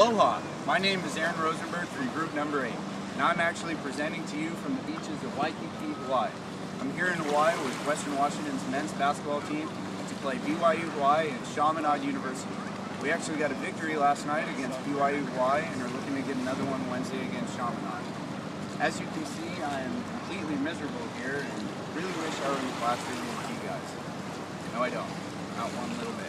Aloha! My name is Aaron Rosenberg from group number 8, and I'm actually presenting to you from the beaches of Waikiki, Hawaii. I'm here in Hawaii with Western Washington's men's basketball team to play BYU Hawaii and Chaminade University. We actually got a victory last night against BYU Hawaii and are looking to get another one Wednesday against Chaminade. As you can see, I am completely miserable here and really wish I were in the classroom with you guys. No, I don't. Not one little bit.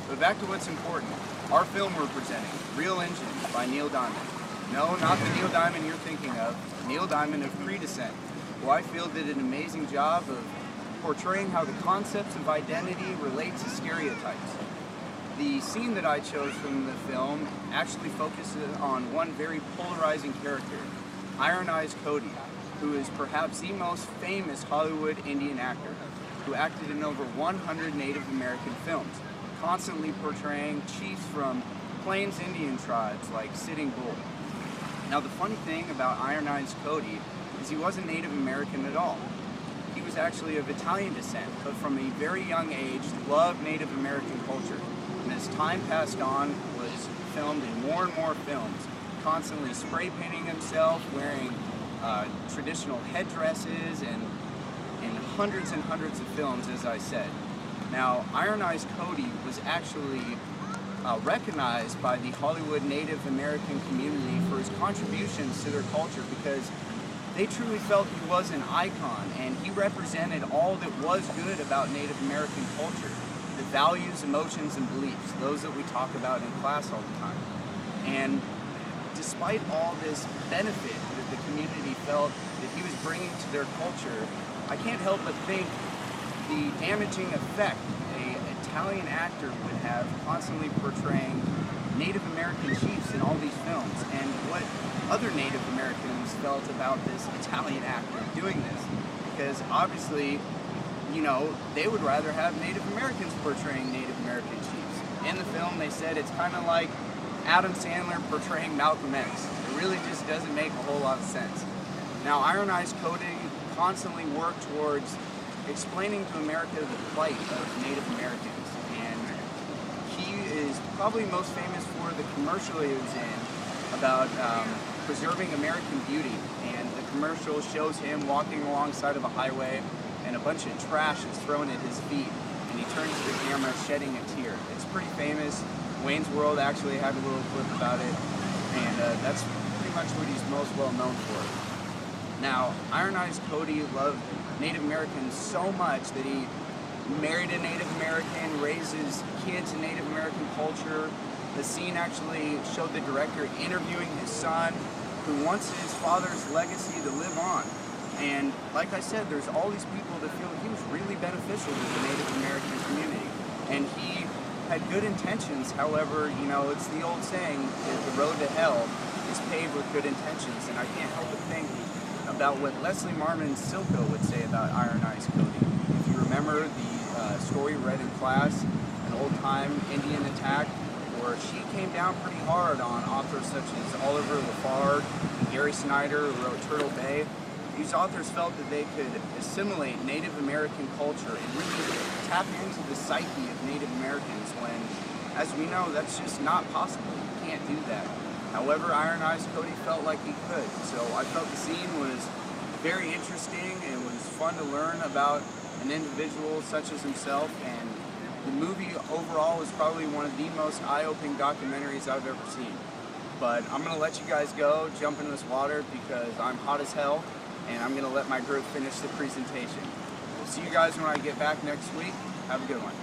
But back to what's important. Our film we're presenting, Real Injun by Neil Diamond. No, not the Neil Diamond you're thinking of. Neil Diamond of Cree descent, who I feel did an amazing job of portraying how the concepts of identity relate to stereotypes. The scene that I chose from the film actually focuses on one very polarizing character, Iron Eyes Cody, who is perhaps the most famous Hollywood Indian actor, who acted in over 100 Native American films, constantly portraying chiefs from Plains Indian tribes like Sitting Bull. Now the funny thing about Iron Eyes Cody is he wasn't Native American at all. He was actually of Italian descent, but from a very young age loved Native American culture. And as time passed on, was filmed in more and more films, constantly spray painting himself, wearing traditional headdresses, and in hundreds and hundreds of films, as I said. Now, Iron Eyes Cody was actually recognized by the Hollywood Native American community for his contributions to their culture because they truly felt he was an icon and he represented all that was good about Native American culture, the values, emotions, and beliefs, those that we talk about in class all the time. And despite all this benefit that the community felt that he was bringing to their culture, I can't help but think the damaging effect an Italian actor would have constantly portraying Native American chiefs in all these films, and what other Native Americans felt about this Italian actor doing this. Because obviously, you know, they would rather have Native Americans portraying Native American chiefs. In the film, they said it's kind of like Adam Sandler portraying Malcolm X. It really just doesn't make a whole lot of sense. Now, Iron Eyes Cody constantly worked towards explaining to America the plight of Native Americans, and he is probably most famous for the commercial he was in about preserving American beauty, and the commercial shows him walking alongside of a highway and a bunch of trash is thrown at his feet, and he turns to the camera shedding a tear. It's pretty famous. Wayne's World actually had a little clip about it, and that's pretty much what he's most well known for. Now, Iron Eyes Cody loved Native Americans so much that he married a Native American, raised his kids in Native American culture. The scene actually showed the director interviewing his son, who wants his father's legacy to live on. And like I said, there's all these people that feel he was really beneficial to the Native American community. And he had good intentions, however, you know, it's the old saying that the road to hell is paved with good intentions. And I can't help but think about what Leslie Marmon Silko would say about Iron Eyes Cody. If you remember the story read in class, an old-time Indian attack, where she came down pretty hard on authors such as Oliver Lafargue and Gary Snyder, who wrote Turtle Bay. These authors felt that they could assimilate Native American culture and really tap into the psyche of Native Americans when, as we know, that's just not possible. You can't do that. However, Iron Eyes Cody felt like he could. So I felt the scene was very interesting and it was fun to learn about an individual such as himself, and the movie overall is probably one of the most eye-opening documentaries I've ever seen. But I'm going to let you guys go, jump in this water because I'm hot as hell, and I'm going to let my group finish the presentation. We'll see you guys when I get back next week. Have a good one.